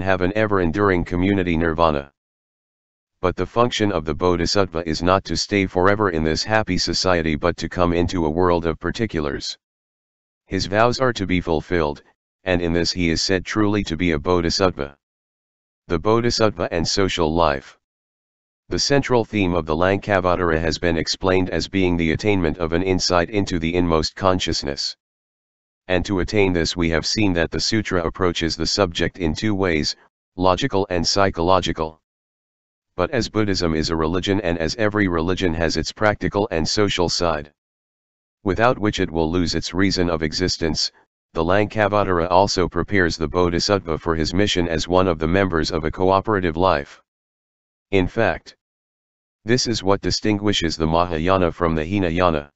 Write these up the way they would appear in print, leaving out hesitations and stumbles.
have an ever-enduring community nirvana. But the function of the Bodhisattva is not to stay forever in this happy society but to come into a world of particulars. His vows are to be fulfilled, and in this he is said truly to be a Bodhisattva. The Bodhisattva and social life. The central theme of the Lankavatara has been explained as being the attainment of an insight into the inmost consciousness. And to attain this we have seen that the sutra approaches the subject in two ways, logical and psychological. But as Buddhism is a religion and as every religion has its practical and social side, without which it will lose its reason of existence, the Lankavatara also prepares the Bodhisattva for his mission as one of the members of a cooperative life. In fact, this is what distinguishes the Mahayana from the Hinayana.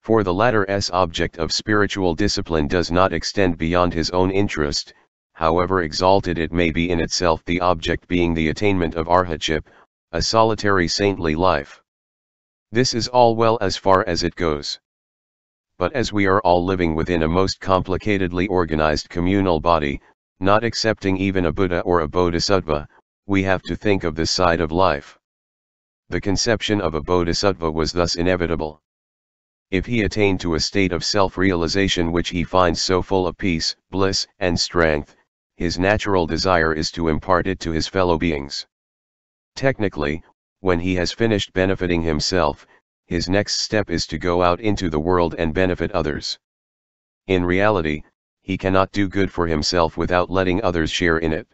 For the latter's object of spiritual discipline does not extend beyond his own interest, however exalted it may be in itself, the object being the attainment of arhatship, a solitary saintly life. This is all well as far as it goes. But as we are all living within a most complicatedly organized communal body, not excepting even a Buddha or a Bodhisattva, we have to think of this side of life. The conception of a Bodhisattva was thus inevitable. If he attained to a state of self-realization which he finds so full of peace, bliss, and strength, his natural desire is to impart it to his fellow beings. Technically, when he has finished benefiting himself, his next step is to go out into the world and benefit others. In reality, he cannot do good for himself without letting others share in it.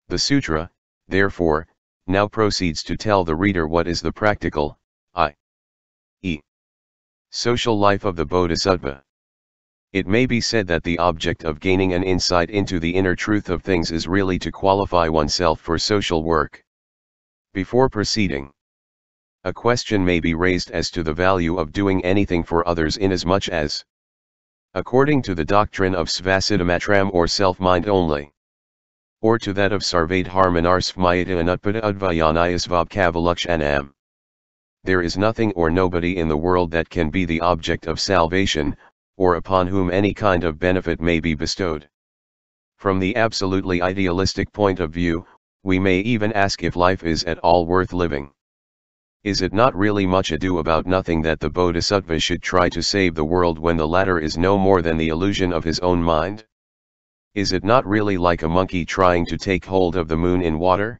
The sutra, therefore, now proceeds to tell the reader what is the practical, i.e., social life of the Bodhisattva. It may be said that the object of gaining an insight into the inner truth of things is really to qualify oneself for social work. Before proceeding, a question may be raised as to the value of doing anything for others, inasmuch as, according to the doctrine of svasiddhamatram or self-mind only, or to that of sarvadharmanarsvmayata anutpada advayanayasvabhkavalakshanam, there is nothing or nobody in the world that can be the object of salvation, or upon whom any kind of benefit may be bestowed. From the absolutely idealistic point of view, we may even ask if life is at all worth living. Is it not really much ado about nothing that the Bodhisattva should try to save the world when the latter is no more than the illusion of his own mind? Is it not really like a monkey trying to take hold of the moon in water?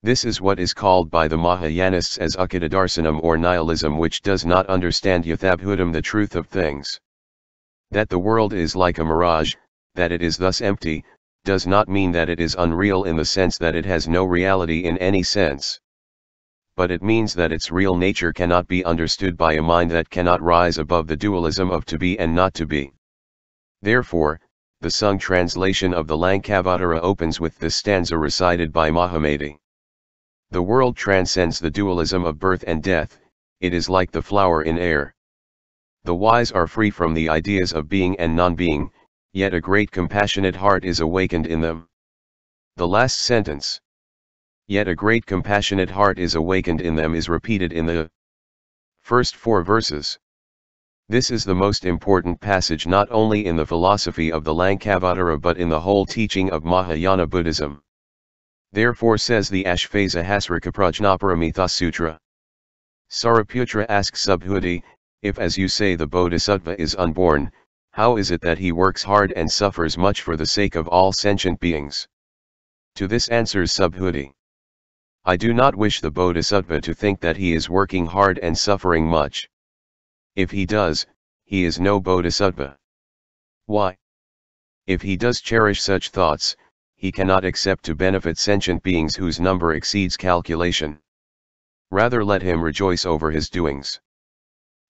This is what is called by the Mahayanists as ukadadarsanam or nihilism, which does not understand yathabhutam, the truth of things. That the world is like a mirage, that it is thus empty, does not mean that it is unreal in the sense that it has no reality in any sense. But it means that its real nature cannot be understood by a mind that cannot rise above the dualism of to be and not to be. Therefore, the sung translation of the Lankavatara opens with this stanza recited by Mahamati. The world transcends the dualism of birth and death, it is like the flower in air. The wise are free from the ideas of being and non-being, yet a great compassionate heart is awakened in them. The last sentence, yet a great compassionate heart is awakened in them, is repeated in the first 4 verses. This is the most important passage not only in the philosophy of the Lankavatara but in the whole teaching of Mahayana Buddhism. Therefore says the Ashfasahasrika-prajna-paramita Sutra. Sariputra asks Subhuti, if as you say the Bodhisattva is unborn, how is it that he works hard and suffers much for the sake of all sentient beings? To this answers Subhuti, I do not wish the Bodhisattva to think that he is working hard and suffering much. If he does, he is no Bodhisattva. Why? If he does cherish such thoughts, he cannot accept to benefit sentient beings whose number exceeds calculation. Rather let him rejoice over his doings.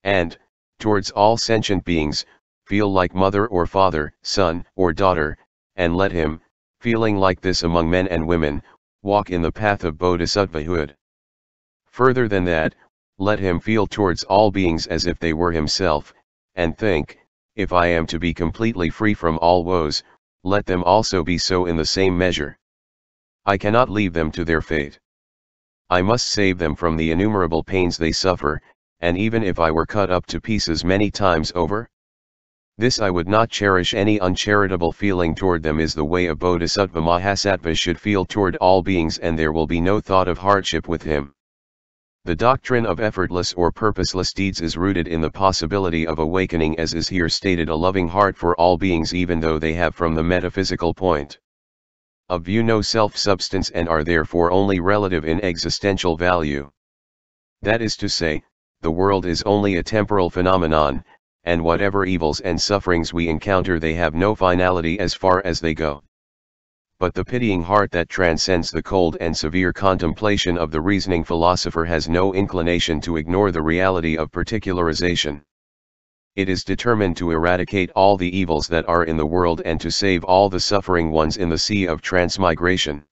And, towards all sentient beings, feel like mother or father, son or daughter, and let him, feeling like this among men and women, walk in the path of bodhisattvahood. Further than that, let him feel towards all beings as if they were himself, and think, if I am to be completely free from all woes, let them also be so in the same measure. I cannot leave them to their fate. I must save them from the innumerable pains they suffer, and even if I were cut up to pieces many times over, This I would not cherish any uncharitable feeling toward them is the way a Bodhisattva Mahasattva should feel toward all beings, and there will be no thought of hardship with him. The doctrine of effortless or purposeless deeds is rooted in the possibility of awakening, as is here stated, a loving heart for all beings even though they have from the metaphysical point of view no self-substance and are therefore only relative in existential value. That is to say, the world is only a temporal phenomenon, and whatever evils and sufferings we encounter they have no finality as far as they go. But the pitying heart that transcends the cold and severe contemplation of the reasoning philosopher has no inclination to ignore the reality of particularization. It is determined to eradicate all the evils that are in the world and to save all the suffering ones in the sea of transmigration.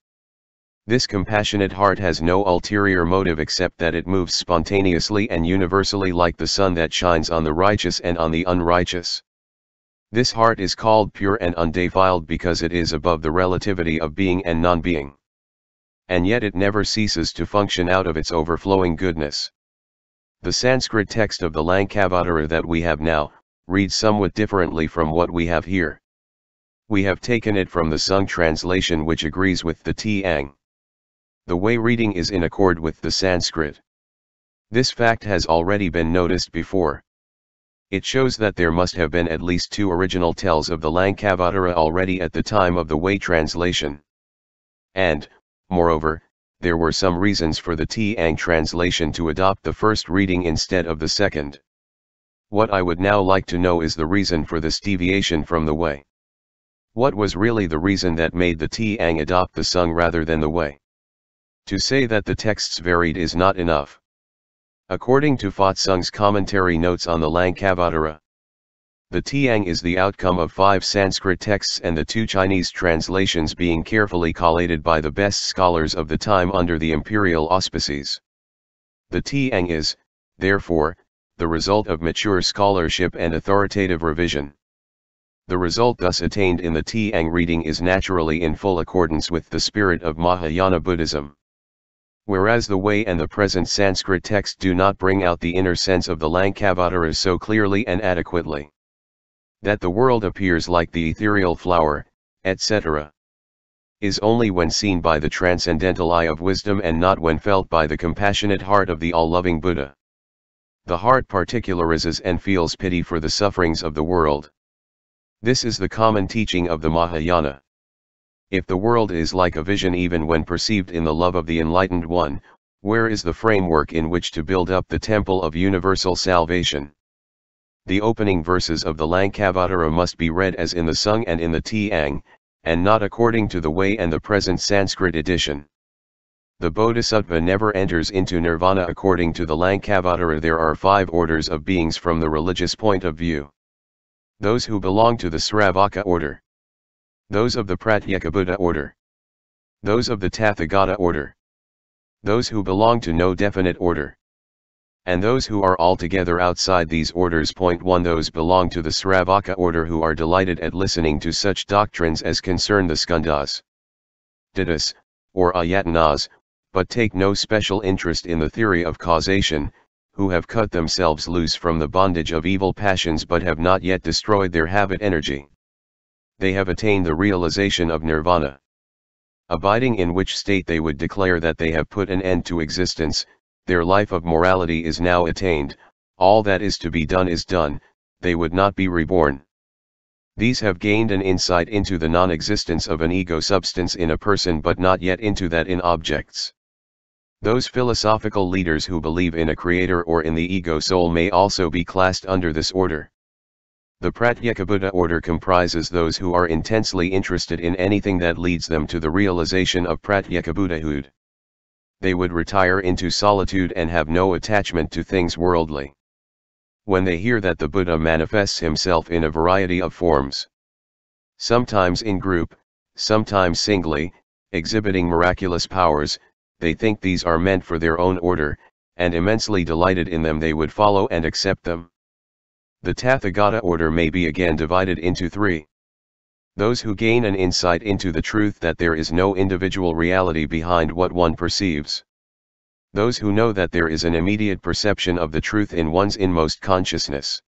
This compassionate heart has no ulterior motive except that it moves spontaneously and universally like the sun that shines on the righteous and on the unrighteous. This heart is called pure and undefiled because it is above the relativity of being and non-being. And yet it never ceases to function out of its overflowing goodness. The Sanskrit text of the Lankavatara that we have now, reads somewhat differently from what we have here. We have taken it from the Sung translation which agrees with the Tiang. The way reading is in accord with the Sanskrit. This fact has already been noticed before. It shows that there must have been at least 2 original tells of the Lankavatara already at the time of the Way translation. And, moreover, there were some reasons for the Tiang translation to adopt the first reading instead of the second. What I would now like to know is the reason for this deviation from the Way. What was really the reason that made the Tiang adopt the Sung rather than the Way? To say that the texts varied is not enough. According to Fa Tsung's commentary notes on the Lankavatara, the Tiang is the outcome of 5 Sanskrit texts and the 2 Chinese translations being carefully collated by the best scholars of the time under the imperial auspices. The Tiang is, therefore, the result of mature scholarship and authoritative revision. The result thus attained in the Tiang reading is naturally in full accordance with the spirit of Mahayana Buddhism. Whereas the Way and the present Sanskrit text do not bring out the inner sense of the Lankavatara so clearly and adequately. That the world appears like the ethereal flower, etc., is only when seen by the transcendental eye of wisdom and not when felt by the compassionate heart of the all-loving Buddha. The heart particularizes and feels pity for the sufferings of the world. This is the common teaching of the Mahayana. If the world is like a vision even when perceived in the love of the Enlightened One, where is the framework in which to build up the temple of universal salvation? The opening verses of the Lankavatara must be read as in the Sung and in the Tiang, and not according to the Way and the present Sanskrit edition. The Bodhisattva never enters into nirvana according to the Lankavatara. There are 5 orders of beings from the religious point of view. Those who belong to the Sravaka order. Those of the Pratyekabuddha order. Those of the Tathagata order. Those who belong to no definite order. And those who are altogether outside these orders. 1. Those belong to the Sravaka order who are delighted at listening to such doctrines as concern the skandhas, dhatu's, or ayatanas, but take no special interest in the theory of causation, who have cut themselves loose from the bondage of evil passions but have not yet destroyed their habit energy. They have attained the realization of nirvana, abiding in which state they would declare that they have put an end to existence. Their life of morality is now attained, all that is to be done is done, they would not be reborn. These have gained an insight into the non-existence of an ego substance in a person but not yet into that in objects. Those philosophical leaders who believe in a creator or in the ego soul may also be classed under this order. The Pratyekabuddha order comprises those who are intensely interested in anything that leads them to the realization of Pratyekabuddhahood. They would retire into solitude and have no attachment to things worldly. When they hear that the Buddha manifests himself in a variety of forms, sometimes in group, sometimes singly, exhibiting miraculous powers, they think these are meant for their own order, and immensely delighted in them they would follow and accept them. The Tathagata order may be again divided into 3. Those who gain an insight into the truth that there is no individual reality behind what one perceives. Those who know that there is an immediate perception of the truth in one's inmost consciousness.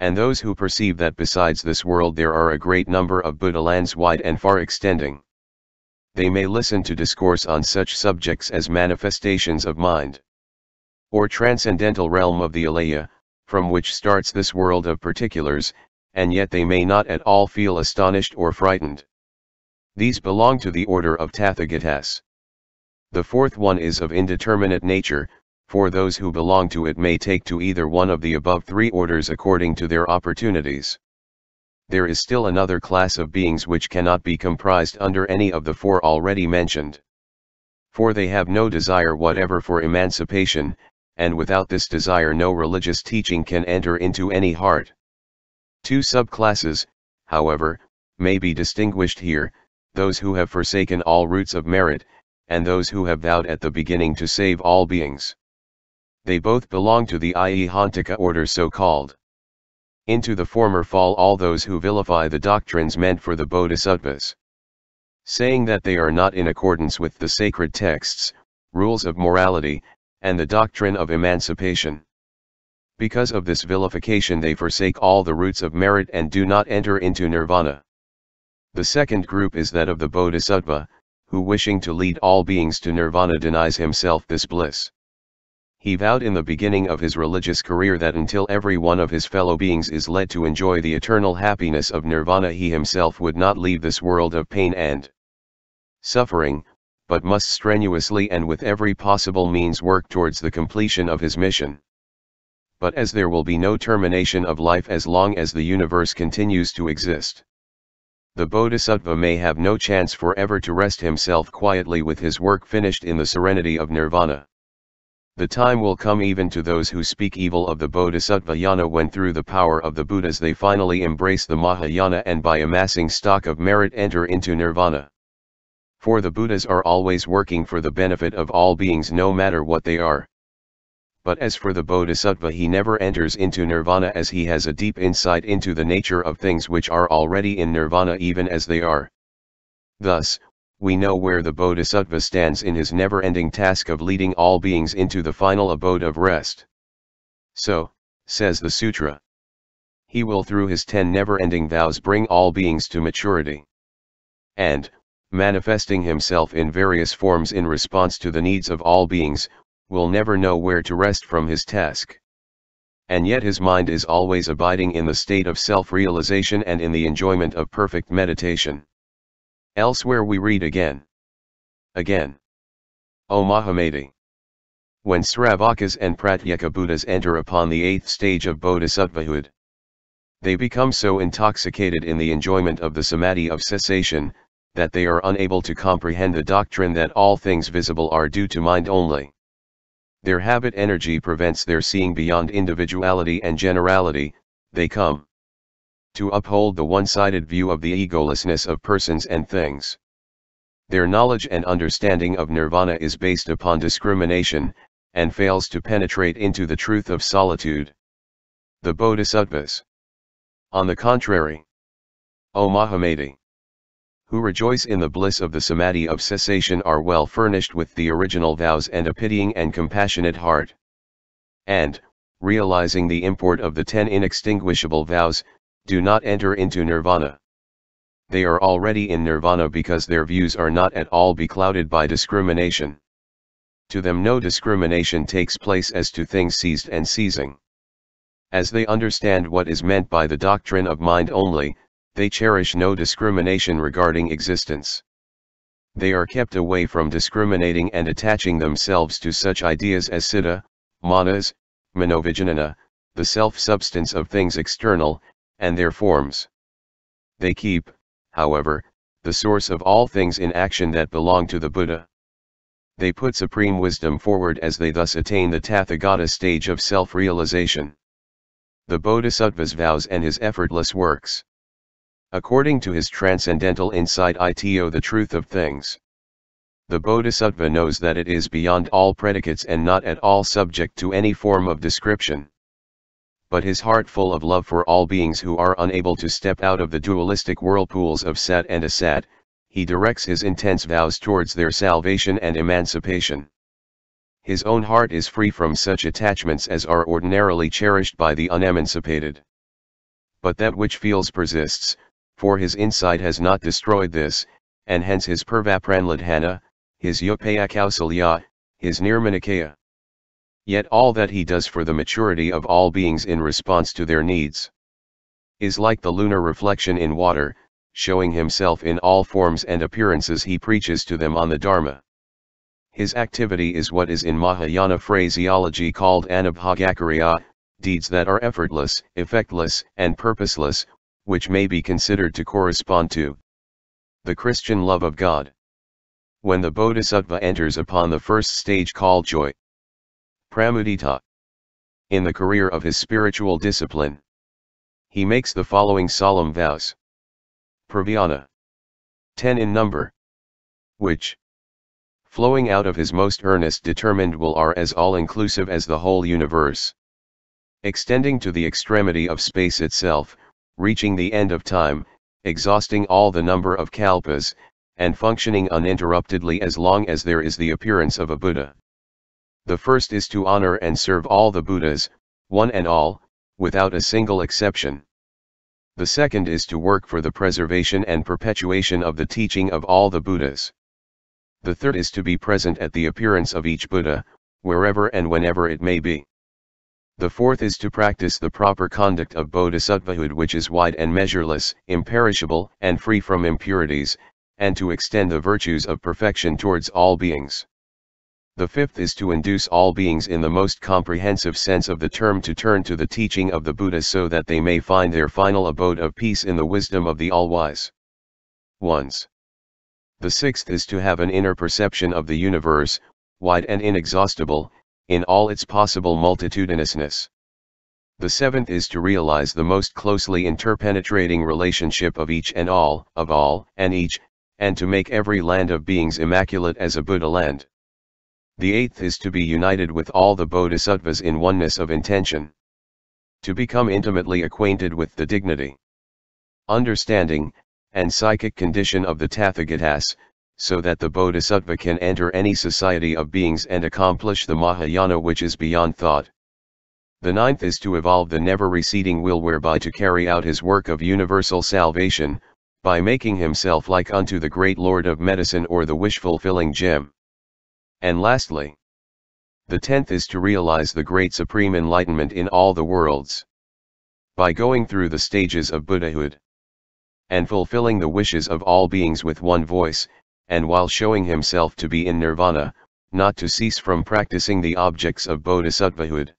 And those who perceive that besides this world there are a great number of Buddha lands wide and far extending. They may listen to discourse on such subjects as manifestations of mind, or transcendental realm of the alaya, from which starts this world of particulars, and yet they may not at all feel astonished or frightened. These belong to the order of Tathagatas. The fourth one is of indeterminate nature, for those who belong to it may take to either one of the above three orders according to their opportunities. There is still another class of beings which cannot be comprised under any of the four already mentioned. For they have no desire whatever for emancipation, and without this desire no religious teaching can enter into any heart. Two subclasses, however, may be distinguished here, those who have forsaken all roots of merit, and those who have vowed at the beginning to save all beings. They both belong to the Ihantaka order so called. Into the former fall all those who vilify the doctrines meant for the Bodhisattvas, saying that they are not in accordance with the sacred texts, rules of morality, and the doctrine of emancipation. Because of this vilification they forsake all the roots of merit and do not enter into nirvana. The second group is that of the Bodhisattva, who wishing to lead all beings to nirvana denies himself this bliss. He vowed in the beginning of his religious career that until every one of his fellow beings is led to enjoy the eternal happiness of nirvana he himself would not leave this world of pain and suffering, but must strenuously and with every possible means work towards the completion of his mission. But as there will be no termination of life as long as the universe continues to exist, the Bodhisattva may have no chance forever to rest himself quietly with his work finished in the serenity of nirvana. The time will come even to those who speak evil of the Bodhisattva yana when through the power of the Buddhas they finally embrace the Mahayana and by amassing stock of merit enter into nirvana. For the Buddhas are always working for the benefit of all beings no matter what they are. But as for the Bodhisattva he never enters into nirvana as he has a deep insight into the nature of things which are already in nirvana even as they are. Thus, we know where the Bodhisattva stands in his never-ending task of leading all beings into the final abode of rest. So, says the sutra, he will through his 10 never-ending vows bring all beings to maturity. And, manifesting himself in various forms in response to the needs of all beings, will never know where to rest from his task. And yet his mind is always abiding in the state of self-realization and in the enjoyment of perfect meditation. Elsewhere we read again. O Mahamati! When Sravakas and Pratyeka Buddhas enter upon the 8th stage of Bodhisattvahood, they become so intoxicated in the enjoyment of the samadhi of cessation, that they are unable to comprehend the doctrine that all things visible are due to mind only. Their habit energy prevents their seeing beyond individuality and generality. They come to uphold the one-sided view of the egolessness of persons and things. Their knowledge and understanding of nirvana is based upon discrimination, and fails to penetrate into the truth of solitude. The Bodhisattvas, on the contrary, O Mahamati, who rejoice in the bliss of the samadhi of cessation are well furnished with the original vows and a pitying and compassionate heart. And, realizing the import of the 10 inextinguishable vows, do not enter into nirvana. They are already in nirvana because their views are not at all beclouded by discrimination. To them no discrimination takes place as to things seized and seizing. As they understand what is meant by the doctrine of mind only, they cherish no discrimination regarding existence. They are kept away from discriminating and attaching themselves to such ideas as siddha, manas, manovijnana, the self-substance of things external, and their forms. They keep, however, the source of all things in action that belong to the Buddha. They put supreme wisdom forward as they thus attain the Tathagata stage of self-realization. The Bodhisattva's vows and his effortless works. According to his transcendental insight ito the truth of things. The Bodhisattva knows that it is beyond all predicates and not at all subject to any form of description. But his heart full of love for all beings who are unable to step out of the dualistic whirlpools of sat and asat, he directs his intense vows towards their salvation and emancipation. His own heart is free from such attachments as are ordinarily cherished by the unemancipated. but that which feels persists, for his insight has not destroyed this, and hence his purvapranladhana, his upayakausalya, his nirmanakaya. Yet all that he does for the maturity of all beings in response to their needs is like the lunar reflection in water, showing himself in all forms and appearances. He preaches to them on the Dharma. His activity is what is in Mahayana phraseology called anabhagakariya, deeds that are effortless, effectless, and purposeless, which may be considered to correspond to the Christian love of God. When the Bodhisattva enters upon the first stage called joy, pramudita, in the career of his spiritual discipline, he makes the following solemn vows. Pravyana, 10 in number, which, flowing out of his most earnest determined will, are as all-inclusive as the whole universe, extending to the extremity of space itself, reaching the end of time, exhausting all the number of kalpas, and functioning uninterruptedly as long as there is the appearance of a Buddha. The first is to honor and serve all the Buddhas, one and all, without a single exception. The second is to work for the preservation and perpetuation of the teaching of all the Buddhas. The third is to be present at the appearance of each Buddha, wherever and whenever it may be. The fourth is to practice the proper conduct of bodhisattvahood, which is wide and measureless, imperishable, and free from impurities, and to extend the virtues of perfection towards all beings. The fifth is to induce all beings in the most comprehensive sense of the term to turn to the teaching of the Buddha so that they may find their final abode of peace in the wisdom of the all-wise ones. The sixth is to have an inner perception of the universe, wide and inexhaustible, in all its possible multitudinousness. The seventh is to realize the most closely interpenetrating relationship of each and all, of all and each, and to make every land of beings immaculate as a Buddha land. The eighth is to be united with all the bodhisattvas in oneness of intention. To become intimately acquainted with the dignity, understanding, and psychic condition of the Tathagatas, so that the bodhisattva can enter any society of beings and accomplish the Mahayana which is beyond thought. The ninth is to evolve the never-receding will whereby to carry out his work of universal salvation, by making himself like unto the great Lord of Medicine or the wish-fulfilling gem. And lastly, the 10th is to realize the great supreme enlightenment in all the worlds, by going through the stages of Buddhahood, and fulfilling the wishes of all beings with one voice, and while showing himself to be in nirvana, not to cease from practicing the objects of bodhisattvahood.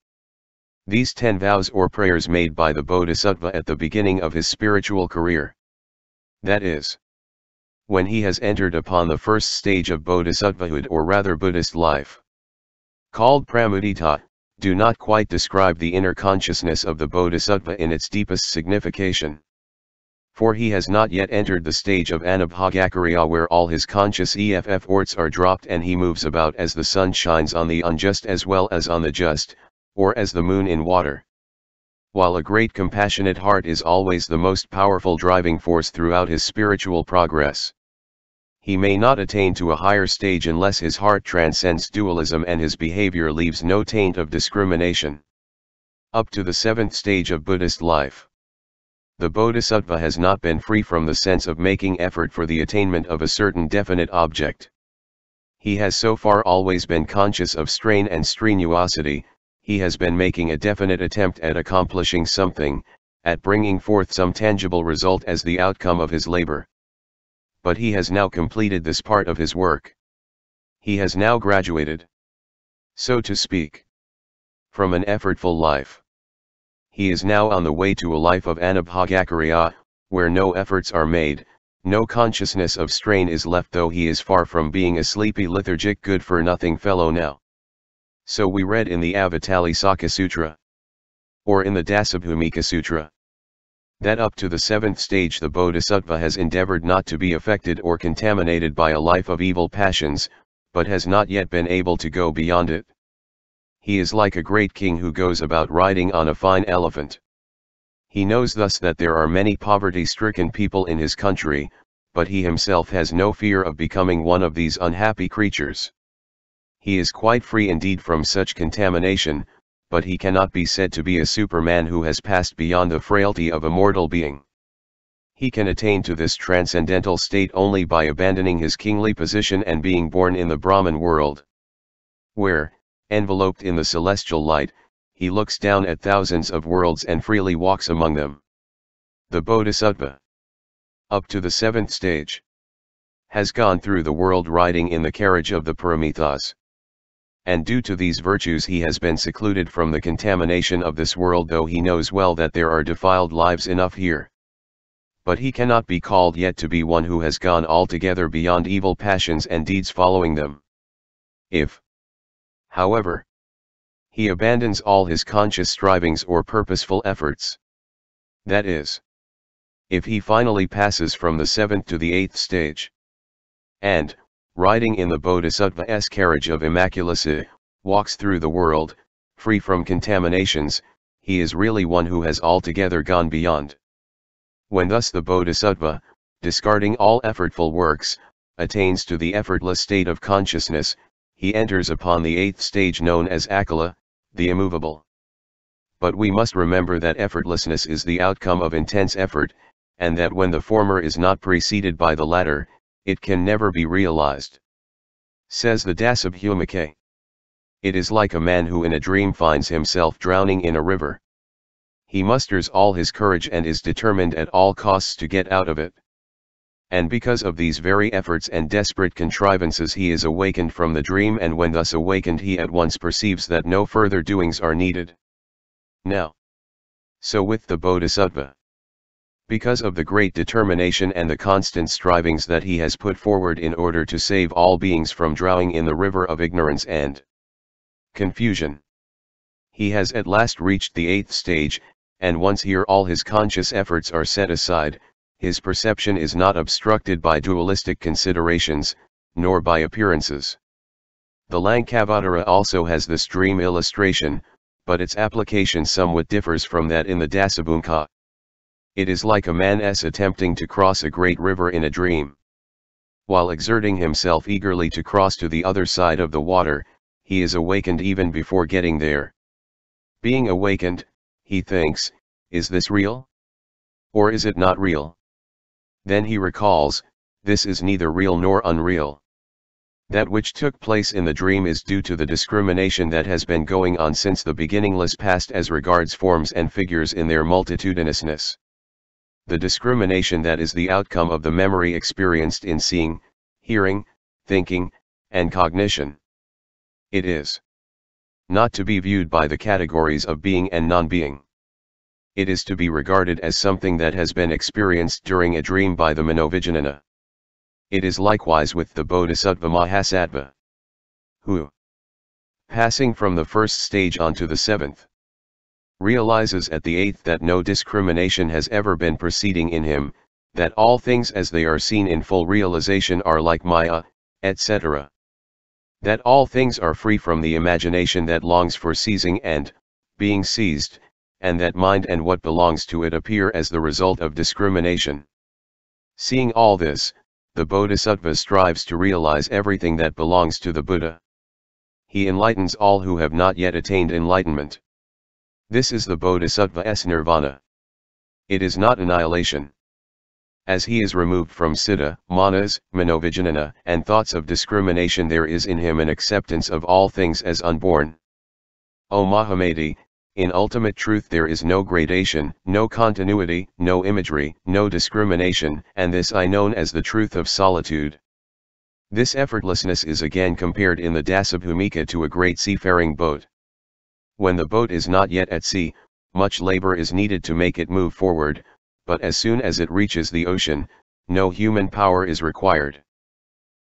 These 10 vows or prayers made by the bodhisattva at the beginning of his spiritual career, that is, when he has entered upon the first stage of bodhisattvahood, or rather Buddhist life, called pramudita, do not quite describe the inner consciousness of the bodhisattva in its deepest signification. For he has not yet entered the stage of anabhagakariya where all his conscious efforts are dropped and he moves about as the sun shines on the unjust as well as on the just, or as the moon in water. While a great compassionate heart is always the most powerful driving force throughout his spiritual progress, he may not attain to a higher stage unless his heart transcends dualism and his behavior leaves no taint of discrimination. Up to the 7th stage of Buddhist life, the bodhisattva has not been free from the sense of making effort for the attainment of a certain definite object. He has so far always been conscious of strain and strenuosity. He has been making a definite attempt at accomplishing something, at bringing forth some tangible result as the outcome of his labor. But he has now completed this part of his work. He has now graduated, so to speak, from an effortful life. He is now on the way to a life of anabhagakariya, where no efforts are made, no consciousness of strain is left, though he is far from being a sleepy lethargic good-for-nothing fellow now. So we read in the Avatalisaka Sutra, or in the Dasabhumika Sutra, that up to the 7th stage the bodhisattva has endeavored not to be affected or contaminated by a life of evil passions, but has not yet been able to go beyond it. He is like a great king who goes about riding on a fine elephant. He knows thus that there are many poverty-stricken people in his country, but he himself has no fear of becoming one of these unhappy creatures. He is quite free indeed from such contamination, but he cannot be said to be a superman who has passed beyond the frailty of a mortal being. He can attain to this transcendental state only by abandoning his kingly position and being born in the Brahman world, where, enveloped in the celestial light, he looks down at thousands of worlds and freely walks among them. The Bodhisattva, up to the 7th stage, has gone through the world riding in the carriage of the Paramitas. And due to these virtues he has been secluded from the contamination of this world, though he knows well that there are defiled lives enough here. But he cannot be called yet to be one who has gone altogether beyond evil passions and deeds following them. If, however, he abandons all his conscious strivings or purposeful efforts, that is, if he finally passes from the 7th to the 8th stage, and, riding in the Bodhisattva's carriage of immaculacy, walks through the world, free from contaminations, he is really one who has altogether gone beyond. When thus the Bodhisattva, discarding all effortful works, attains to the effortless state of consciousness, he enters upon the 8th stage known as Akala, the immovable. But we must remember that effortlessness is the outcome of intense effort, and that when the former is not preceded by the latter, it can never be realized. Says the Dasabhumike. It is like a man who in a dream finds himself drowning in a river. He musters all his courage and is determined at all costs to get out of it. And because of these very efforts and desperate contrivances he is awakened from the dream, and when thus awakened he at once perceives that no further doings are needed. Now, so with the Bodhisattva. Because of the great determination and the constant strivings that he has put forward in order to save all beings from drowning in the river of ignorance and confusion, he has at last reached the 8th stage, and once here all his conscious efforts are set aside, his perception is not obstructed by dualistic considerations, nor by appearances. The Lankavatara also has this dream illustration, but its application somewhat differs from that in the Dasabhumika. It is like a man's attempting to cross a great river in a dream. While exerting himself eagerly to cross to the other side of the water, he is awakened even before getting there. Being awakened, he thinks, is this real? Or is it not real? Then he recalls, this is neither real nor unreal. That which took place in the dream is due to the discrimination that has been going on since the beginningless past as regards forms and figures in their multitudinousness. The discrimination that is the outcome of the memory experienced in seeing, hearing, thinking, and cognition. It is not to be viewed by the categories of being and non-being. It is to be regarded as something that has been experienced during a dream by the Manovijnana. It is likewise with the Bodhisattva Mahasattva, who, passing from the 1st stage on to the 7th, realizes at the 8th that no discrimination has ever been proceeding in him, that all things as they are seen in full realization are like Maya, etc. That all things are free from the imagination that longs for seizing and being seized, and that mind and what belongs to it appear as the result of discrimination. Seeing all this, the Bodhisattva strives to realize everything that belongs to the Buddha. He enlightens all who have not yet attained enlightenment. This is the Bodhisattva's nirvana. It is not annihilation. As he is removed from siddha, manas, manovijnana, and thoughts of discrimination, there is in him an acceptance of all things as unborn. O Mahamati, in ultimate truth there is no gradation, no continuity, no imagery, no discrimination, and this I known as the truth of solitude. This effortlessness is again compared in the Dasabhumika to a great seafaring boat. When the boat is not yet at sea, much labor is needed to make it move forward, but as soon as it reaches the ocean, no human power is required.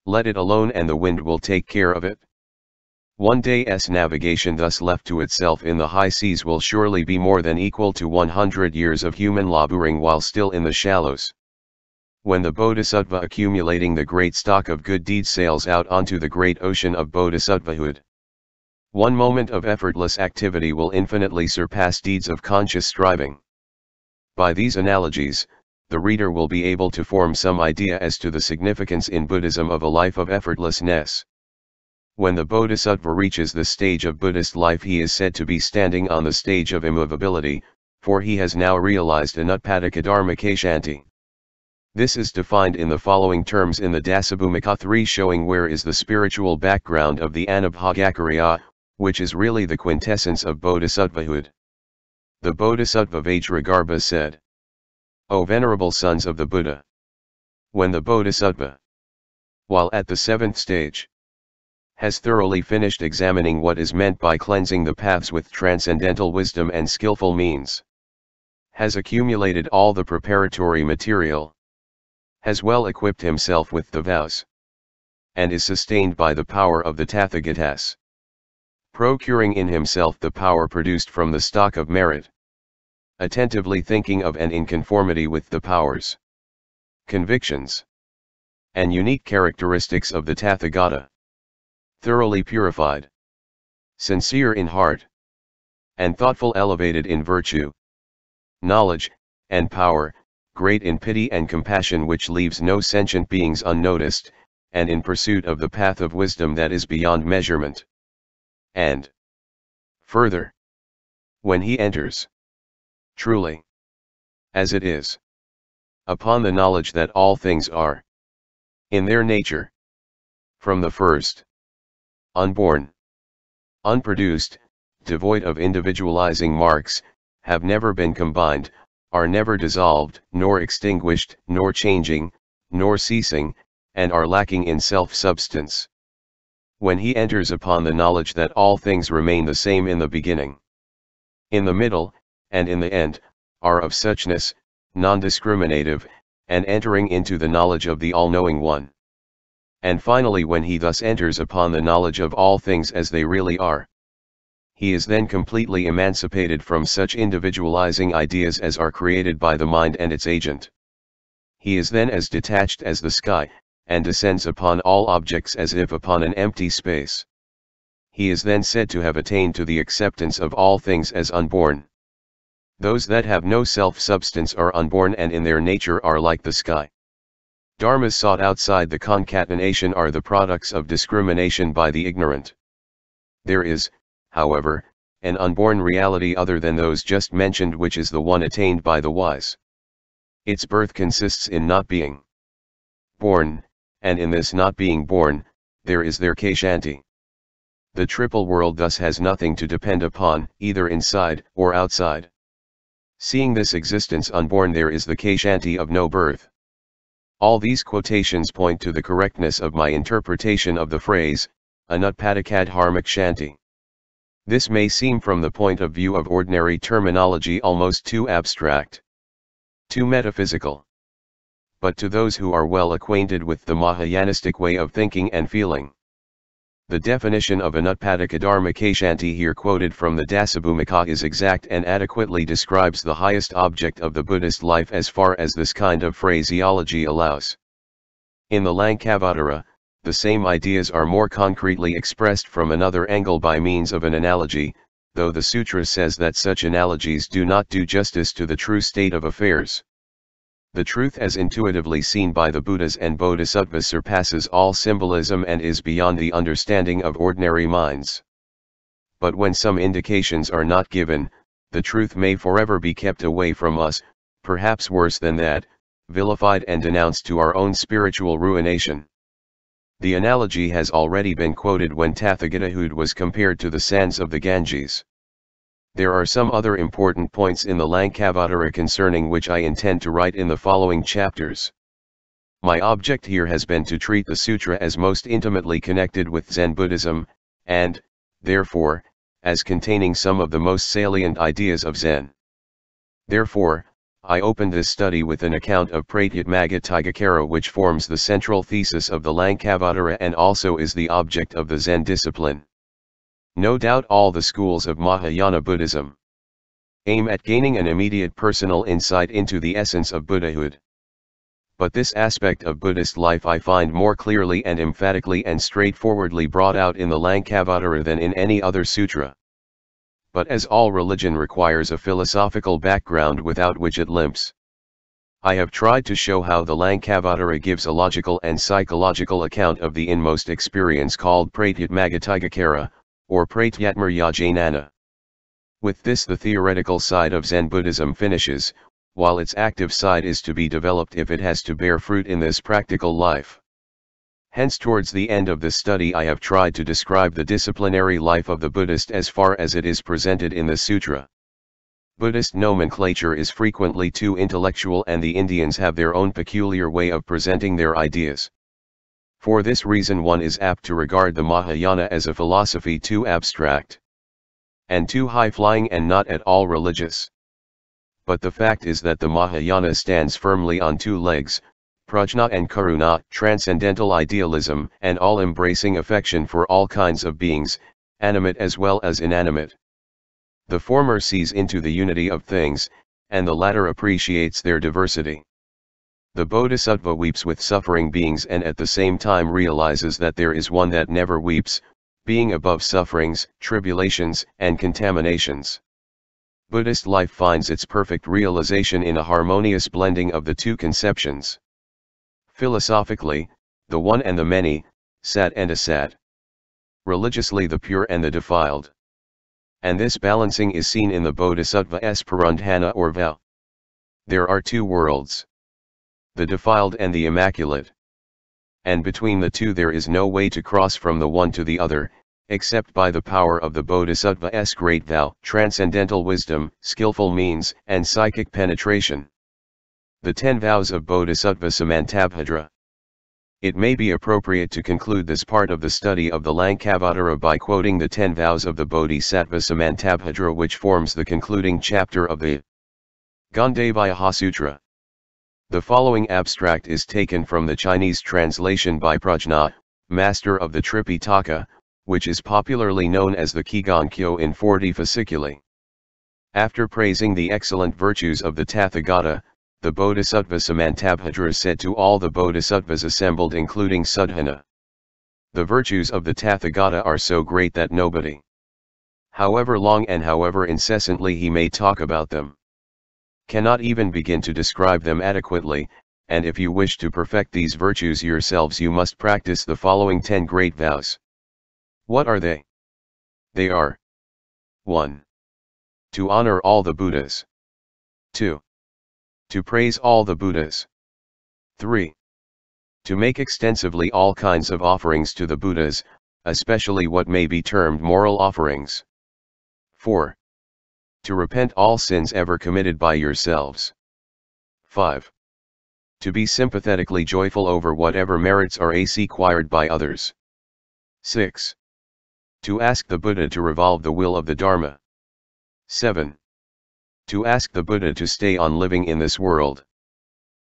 Let it alone and the wind will take care of it. One day's navigation thus left to itself in the high seas will surely be more than equal to 100 years of human laboring while still in the shallows. When the Bodhisattva accumulating the great stock of good deeds sails out onto the great ocean of Bodhisattvahood, one moment of effortless activity will infinitely surpass deeds of conscious striving. By these analogies, the reader will be able to form some idea as to the significance in Buddhism of a life of effortlessness. When the Bodhisattva reaches this stage of Buddhist life, he is said to be standing on the stage of immovability, for he has now realized Anutpadikadharmakashanti. This is defined in the following terms in the Dasabhumika 3, showing where is the spiritual background of the Anubhagakariya, which is really the quintessence of Bodhisattvahood. The Bodhisattva Vajragarbha said, O venerable sons of the Buddha! When the Bodhisattva, while at the 7th stage, has thoroughly finished examining what is meant by cleansing the paths with transcendental wisdom and skillful means, has accumulated all the preparatory material, has well equipped himself with the vows, and is sustained by the power of the Tathagatas, procuring in himself the power produced from the stock of merit, attentively thinking of and in conformity with the powers, convictions, and unique characteristics of the Tathagata, thoroughly purified, sincere in heart, and thoughtful, elevated in virtue, knowledge, and power, great in pity and compassion, which leaves no sentient beings unnoticed, and in pursuit of the path of wisdom that is beyond measurement. And, further, when he enters, truly, as it is, upon the knowledge that all things are, in their nature, from the first, unborn, unproduced, devoid of individualizing marks, have never been combined, are never dissolved, nor extinguished, nor changing, nor ceasing, and are lacking in self-substance. When he enters upon the knowledge that all things remain the same in the beginning, in the middle, and in the end, are of suchness, non-discriminative, and entering into the knowledge of the All-Knowing One. And finally, when he thus enters upon the knowledge of all things as they really are, he is then completely emancipated from such individualizing ideas as are created by the mind and its agent. He is then as detached as the sky, and descends upon all objects as if upon an empty space. He is then said to have attained to the acceptance of all things as unborn. Those that have no self-substance are unborn, and in their nature are like the sky. Dharmas sought outside the concatenation are the products of discrimination by the ignorant. There is, however, an unborn reality other than those just mentioned, which is the one attained by the wise. Its birth consists in not being born, and in this not being born, there is their Kshanti. The triple world thus has nothing to depend upon, either inside or outside. Seeing this existence unborn, there is the Kshanti of no birth. All these quotations point to the correctness of my interpretation of the phrase, Anutpadikadharmakashanti. This may seem from the point of view of ordinary terminology almost too abstract, too metaphysical. But to those who are well acquainted with the Mahayanistic way of thinking and feeling, the definition of Anutpadikadharmakashanti here quoted from the Dasabhumika is exact and adequately describes the highest object of the Buddhist life as far as this kind of phraseology allows. In the Lankavatara, the same ideas are more concretely expressed from another angle by means of an analogy, though the Sutra says that such analogies do not do justice to the true state of affairs. The truth as intuitively seen by the Buddhas and Bodhisattvas surpasses all symbolism and is beyond the understanding of ordinary minds. But when some indications are not given, the truth may forever be kept away from us, perhaps worse than that, vilified and denounced to our own spiritual ruination. The analogy has already been quoted when Tathagatahood was compared to the sands of the Ganges. There are some other important points in the Lankavatara concerning which I intend to write in the following chapters. My object here has been to treat the sutra as most intimately connected with Zen Buddhism, and, therefore, as containing some of the most salient ideas of Zen. Therefore, I opened this study with an account of Pratyatmagga Tigakara, which forms the central thesis of the Lankavatara and also is the object of the Zen discipline. No doubt all the schools of Mahayana Buddhism aim at gaining an immediate personal insight into the essence of Buddhahood. But this aspect of Buddhist life I find more clearly and emphatically and straightforwardly brought out in the Lankavatara than in any other sutra. But as all religion requires a philosophical background without which it limps, I have tried to show how the Lankavatara gives a logical and psychological account of the inmost experience called pratyatmagatigakara, or pratyatmaryajanana. With this the theoretical side of Zen Buddhism finishes, while its active side is to be developed if it has to bear fruit in this practical life. Hence towards the end of the study I have tried to describe the disciplinary life of the Buddhist as far as it is presented in the sutra. Buddhist nomenclature is frequently too intellectual and the Indians have their own peculiar way of presenting their ideas. For this reason one is apt to regard the Mahayana as a philosophy too abstract and too high-flying and not at all religious. But the fact is that the Mahayana stands firmly on two legs, prajna and karuna, transcendental idealism and all-embracing affection for all kinds of beings, animate as well as inanimate. The former sees into the unity of things, and the latter appreciates their diversity. The Bodhisattva weeps with suffering beings and at the same time realizes that there is one that never weeps, being above sufferings, tribulations, and contaminations. Buddhist life finds its perfect realization in a harmonious blending of the two conceptions. Philosophically, the one and the many, sat and asat. Religiously the pure and the defiled. And this balancing is seen in the Bodhisattva's parandhana or vow. There are two worlds. The defiled and the immaculate. And between the two there is no way to cross from the one to the other, except by the power of the Bodhisattva's great vow, transcendental wisdom, skillful means, and psychic penetration. The 10 vows of Bodhisattva Samantabhadra. It may be appropriate to conclude this part of the study of the Lankavatara by quoting the 10 vows of the Bodhisattva Samantabhadra which forms the concluding chapter of the Gandavyaha Sutra. The following abstract is taken from the Chinese translation by Prajna, master of the Tripitaka, which is popularly known as the Kigonkyo in 40 fasciculi. After praising the excellent virtues of the Tathagata, the Bodhisattva Samantabhadra said to all the Bodhisattvas assembled including Sudhana. The virtues of the Tathagata are so great that nobody, however long and however incessantly he may talk about them, cannot even begin to describe them adequately, and if you wish to perfect these virtues yourselves you must practice the following 10 great vows. What are they? They are 1. To honor all the Buddhas. 2. To praise all the Buddhas. 3. To make extensively all kinds of offerings to the Buddhas, especially what may be termed moral offerings. 4. To repent all sins ever committed by yourselves. 5. To be sympathetically joyful over whatever merits are acquired by others. 6. To ask the Buddha to revolve the wheel of the Dharma. 7. To ask the Buddha to stay on living in this world.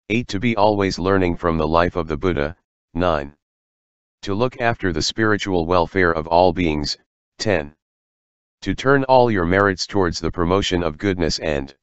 8. To be always learning from the life of the Buddha. 9. To look after the spiritual welfare of all beings. 10. To turn all your merits towards the promotion of goodness and